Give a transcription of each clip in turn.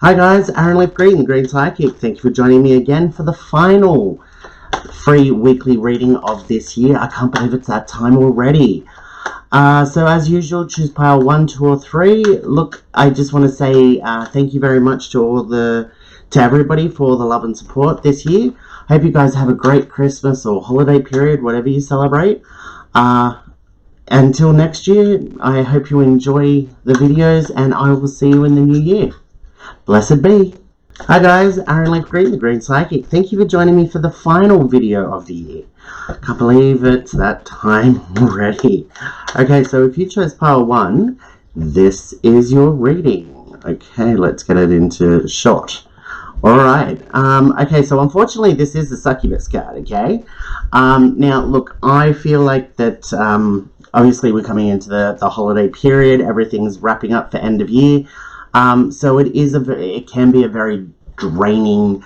Hi guys, Aaron Green, the Green Psychic. Thank you for joining me again for the final free weekly reading of this year. I can't believe it's that time already. So as usual, choose pile 1, 2, or 3. Look, I just want to say thank you very much to everybody for the love and support this year. Hope you guys have a great Christmas or holiday period, whatever you celebrate. Until next year, I hope you enjoy the videos, and I will see you in the new year. Blessed be. Hi guys, Aaron Green, the Green Psychic. Thank you for joining me for the final video of the year. Can't believe it's that time already. Okay, so if you chose pile 1, this is your reading. Okay, let's get it into shot. Alright, okay, so unfortunately this is the succubus card, okay? Now, look, I feel like that, obviously we're coming into the holiday period, everything's wrapping up for end of year, so it can be a very draining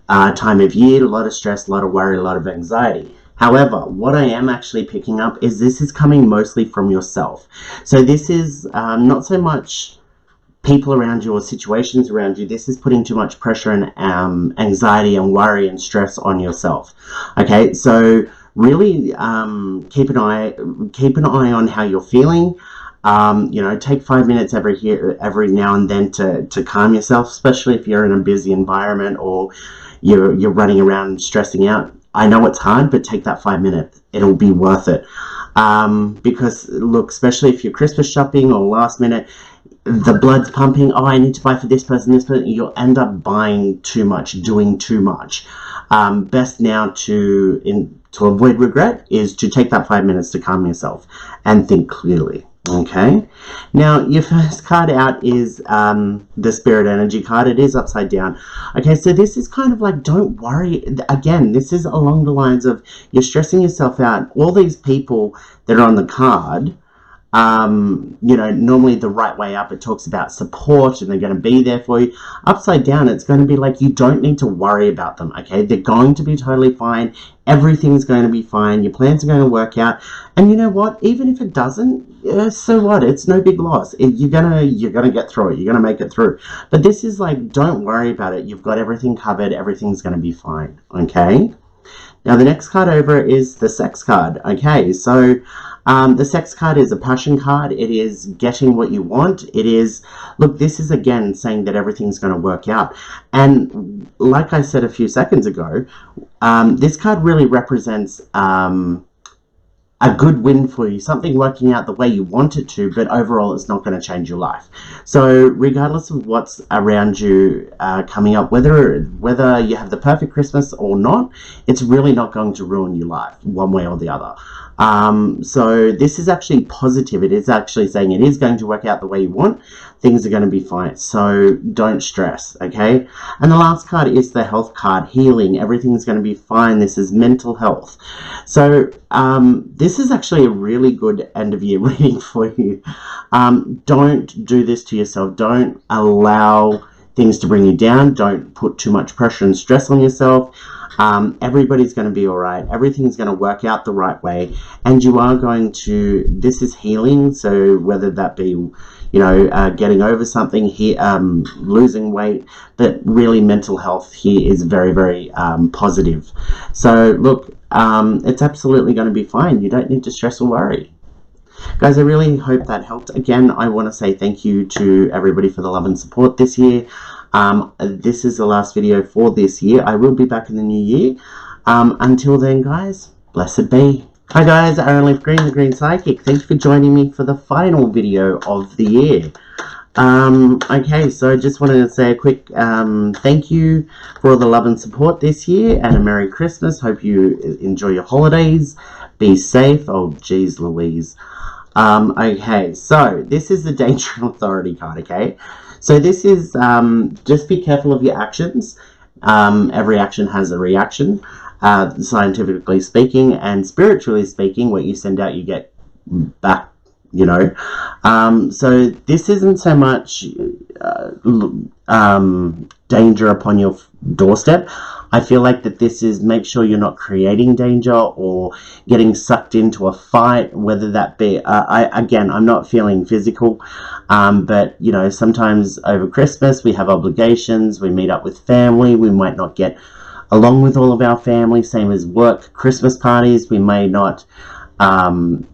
time of year, a lot of stress, a lot of worry, a lot of anxiety. However, what I am actually picking up is this is coming mostly from yourself. So this is not so much people around you or situations around you. This is putting too much pressure and anxiety and worry and stress on yourself. Okay, so really keep an eye on how you're feeling. You know, take 5 minutes every now and then to calm yourself, especially if you're in a busy environment or you're running around stressing out. I know it's hard, but take that 5 minutes. It'll be worth it. Because look, especially if you're Christmas shopping or last minute, the blood's pumping. Oh, I need to buy for this person, you'll end up buying too much, doing too much. Best now to avoid regret is to take that 5 minutes to calm yourself and think clearly. Okay, now your first card out is the Spirit Energy card. It is upside down. Okay, so this is kind of like, don't worry. Again, this is along the lines of you're stressing yourself out. All these people that are on the card, you know, normally the right way up, it talks about support and they're going to be there for you. Upside down, it's going to be like you don't need to worry about them, okay? They're going to be totally fine. Everything's going to be fine. Your plans are going to work out. And you know what? Even if it doesn't, so what? It's no big loss. You're gonna get through it. You're gonna make it through. But this is like, don't worry about it. You've got everything covered. Everything's going to be fine, okay? Now, the next card over is the Sex card. Okay, so the Sex card is a passion card. It is getting what you want. It is, look, this is again saying that everything's going to work out. And like I said a few seconds ago, this card really represents a good win for you, something working out the way you want it to, but overall it's not going to change your life. So regardless of what's around you coming up, whether you have the perfect Christmas or not, it's really not going to ruin your life one way or the other. So this is actually positive. It is actually saying it is going to work out the way you want. Things are going to be fine. So don't stress, okay? And the last card is the Health card, healing. Everything's going to be fine. This is mental health. So this is actually a really good end of year reading for you. Don't do this to yourself. Don't allow things to bring you down. Don't put too much pressure and stress on yourself. Everybody's going to be all right. Everything's going to work out the right way. And you are going to, this is healing. So whether that be, you know, getting over something here, losing weight, but really mental health here is very, very positive. So look, it's absolutely going to be fine. You don't need to stress or worry. Guys, I really hope that helped. Again, I want to say thank you to everybody for the love and support this year. This is the last video for this year. I will be back in the new year. Until then, guys, blessed be. Hi guys, Aaron Green, the Green Psychic. Thank you for joining me for the final video of the year. Okay, so I just wanted to say a quick thank you for all the love and support this year, and a Merry Christmas. Hope you enjoy your holidays. Be safe. Oh, geez Louise. Okay, so this is the Danger and Authority card, okay? So this is, just be careful of your actions. Every action has a reaction, scientifically speaking, and spiritually speaking, what you send out, you get back, you know. So this isn't so much danger upon your doorstep. I feel like that this is, make sure you're not creating danger or getting sucked into a fight, whether that be, I'm not feeling physical, but, you know, sometimes over Christmas we have obligations, we meet up with family, we might not get along with all of our family, same as work, Christmas parties, we may not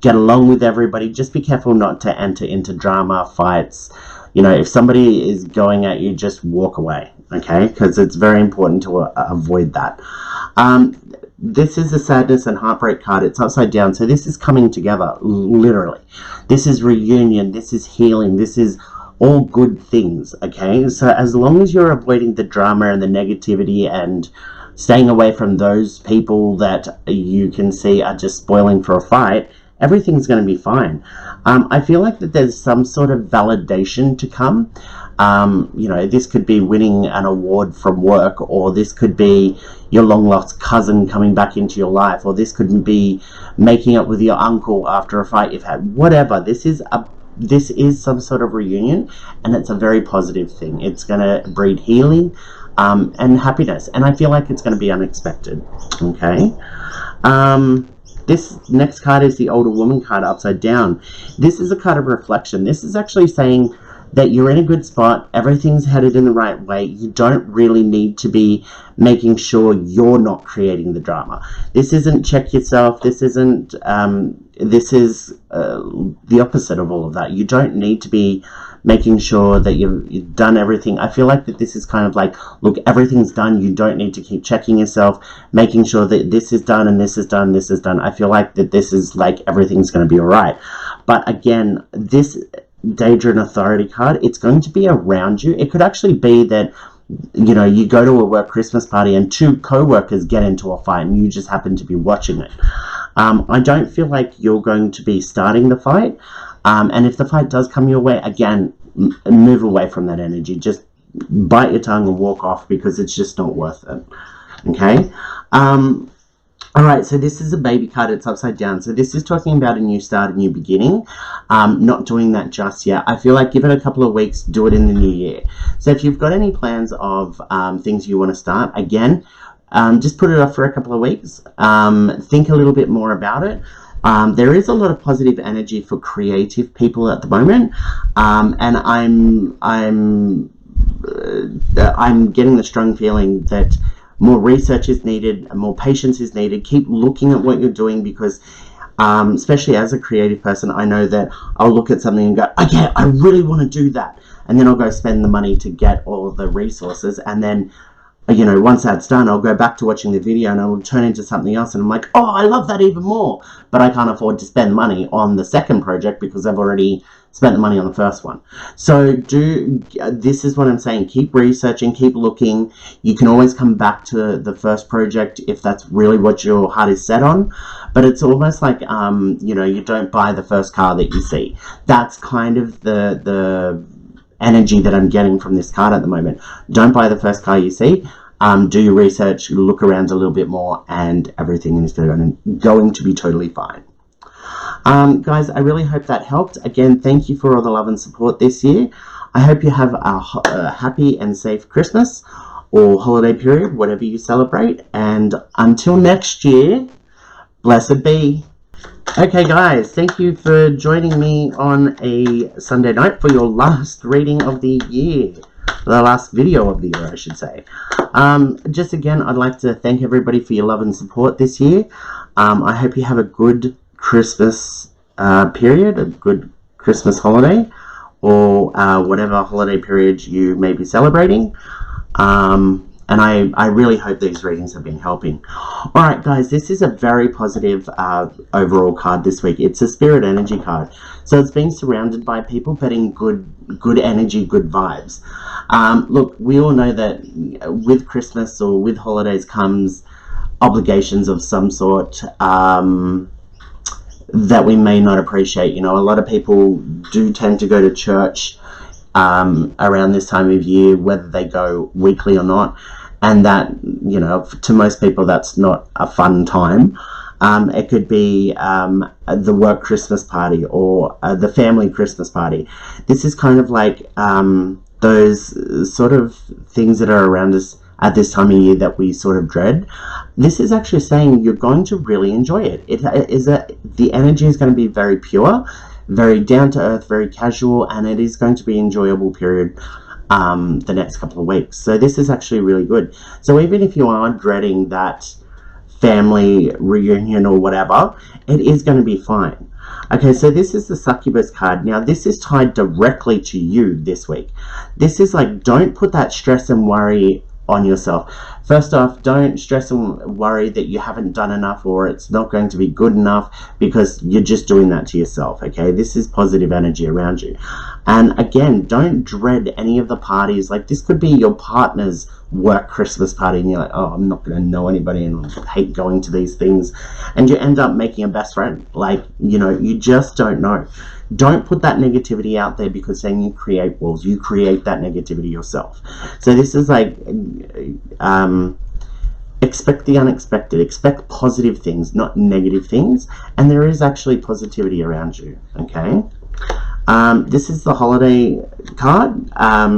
get along with everybody. Just be careful not to enter into drama, fights. You know, if somebody is going at you, just walk away, okay? Because it's very important to avoid that. This is the sadness and heartbreak card. It's upside down. So this is coming together, literally. This is reunion. This is healing. This is all good things, okay? So as long as you're avoiding the drama and the negativity and staying away from those people that you can see are just spoiling for a fight, everything's going to be fine. I feel like that there's some sort of validation to come. You know, this could be winning an award from work, or this could be your long lost cousin coming back into your life, or this could be making up with your uncle after a fight you've had. Whatever. This is some sort of reunion, and it's a very positive thing. It's going to breed healing and happiness, and I feel like it's going to be unexpected, okay? This next card is the older woman card upside down. This is a card of reflection. This is actually saying that you're in a good spot, everything's headed in the right way, you don't really need to be making sure you're not creating the drama. This isn't check yourself, this isn't, this is the opposite of all of that. You don't need to be making sure that you've done everything. I feel like that this is kind of like, look, everything's done, you don't need to keep checking yourself, making sure that this is done and this is done, this is done. I feel like that this is like everything's going to be all right. But again, this danger and authority card, it's going to be around you. It could actually be that, you know, you go to a work Christmas party and two co-workers get into a fight and you just happen to be watching it. I don't feel like you're going to be starting the fight. And if the fight does come your way, again, move away from that energy. Just bite your tongue and walk off, because it's just not worth it. Okay? Alright, so this is a baby card. It's upside down. So this is talking about a new start, a new beginning. Not doing that just yet. I feel like give it a couple of weeks, do it in the new year. So if you've got any plans of things you want to start, again, just put it off for a couple of weeks. Think a little bit more about it. There is a lot of positive energy for creative people at the moment, and I'm getting the strong feeling that more research is needed, more patience is needed. Keep looking at what you're doing, because especially as a creative person, I know that I'll look at something and go, okay, I really want to do that, and then I'll go spend the money to get all of the resources, and then, you know, once that's done, I'll go back to watching the video and it'll turn into something else, and I'm like, oh, I love that even more, but I can't afford to spend money on the second project because I've already spent the money on the first one. So this is what I'm saying, keep researching, keep looking. You can always come back to the first project if that's really what your heart is set on, but it's almost like, you know, you don't buy the first car that you see. That's kind of the energy that I'm getting from this card at the moment. Don't buy the first car you see. Do your research, look around a little bit more, and everything is going to be totally fine. Guys, I really hope that helped. Again, thank you for all the love and support this year. I hope you have a happy and safe Christmas or holiday period, whatever you celebrate. And until next year, blessed be. Okay guys, thank you for joining me on a Sunday night for your last reading of the year. The last video of the year, I should say. Just again, I'd like to thank everybody for your love and support this year. I hope you have a good Christmas period, a good Christmas holiday, or whatever holiday period you may be celebrating. And I really hope these readings have been helping. Alright guys, this is a very positive overall card this week. It's a spirit energy card. So it's being surrounded by people, but in good energy, good vibes. Look, we all know that with Christmas or with holidays comes obligations of some sort that we may not appreciate. You know, a lot of people do tend to go to church around this time of year, whether they go weekly or not, and that, you know, to most people that's not a fun time. It could be the work Christmas party or the family Christmas party. This is kind of like those sort of things that are around us at this time of year that we sort of dread. This is actually saying you're going to really enjoy it. The energy is going to be very pure, very down to earth, very casual, and it is going to be an enjoyable period the next couple of weeks. So this is actually really good. So even if you are dreading that family reunion or whatever, it is going to be fine. Okay, so this is the succubus card. Now this is tied directly to you this week. This is like, don't put that stress and worry on yourself. First off, don't stress and worry that you haven't done enough or it's not going to be good enough, because you're just doing that to yourself. Okay, this is positive energy around you. And again, don't dread any of the parties. Like, this could be your partner's work Christmas party and you're like, oh, I'm not going to know anybody and I hate going to these things, and you end up making a best friend. Like, you know, you just don't know. Don't put that negativity out there, because then you create walls. You create that negativity yourself. So this is like, expect the unexpected. Expect positive things, not negative things. And there is actually positivity around you, okay? This is the holiday card.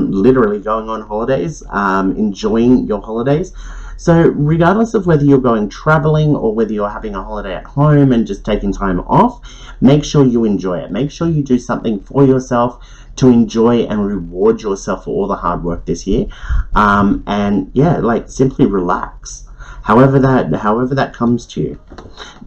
Literally going on holidays, enjoying your holidays. So regardless of whether you're going traveling or whether you're having a holiday at home and just taking time off, make sure you enjoy it. Make sure you do something for yourself to enjoy and reward yourself for all the hard work this year. And yeah, like, simply relax. However that comes to you.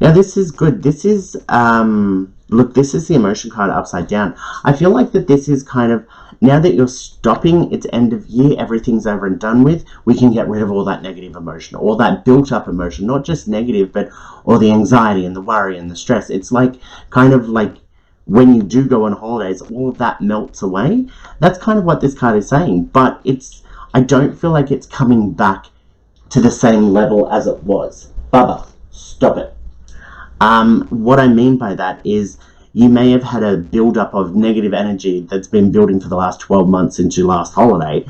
Now this is good. This is, look, this is the emotion card upside down. I feel like that this is kind of, now that you're stopping, it's end of year, everything's over and done with, we can get rid of all that negative emotion, all that built up emotion, not just negative, but all the anxiety and the worry and the stress. It's like, kind of like, when you do go on holidays, all of that melts away. That's kind of what this card is saying, but I don't feel like it's coming back to the same level as it was. Bubba, stop it. What I mean by that is, you may have had a build-up of negative energy that's been building for the last 12 months since your last holiday.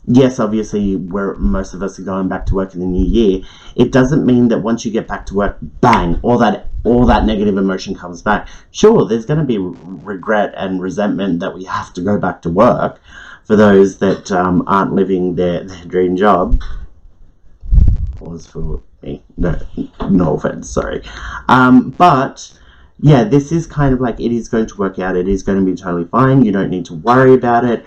Yes, obviously, where most of us are going back to work in the new year, it doesn't mean that once you get back to work, bang, all that negative emotion comes back. Sure, there's going to be regret and resentment that we have to go back to work for those that aren't living their dream job. Pause for me. No offense, sorry. But yeah, this is kind of like, it is going to work out. It is going to be totally fine. You don't need to worry about it.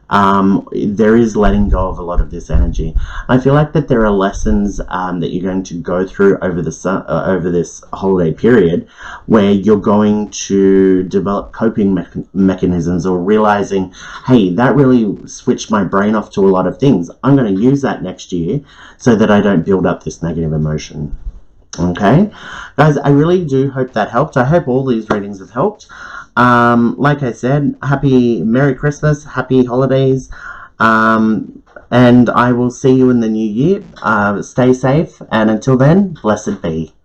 There is letting go of a lot of this energy. I feel like that there are lessons that you're going to go through over this holiday period, where you're going to develop coping mechanisms, or realizing, hey, that really switched my brain off to a lot of things. I'm going to use that next year so that I don't build up this negative emotion. Okay, guys, I really do hope that helped. I hope all these readings have helped. Like I said, Merry Christmas, happy holidays, and I will see you in the new year. Stay safe, and until then, blessed be.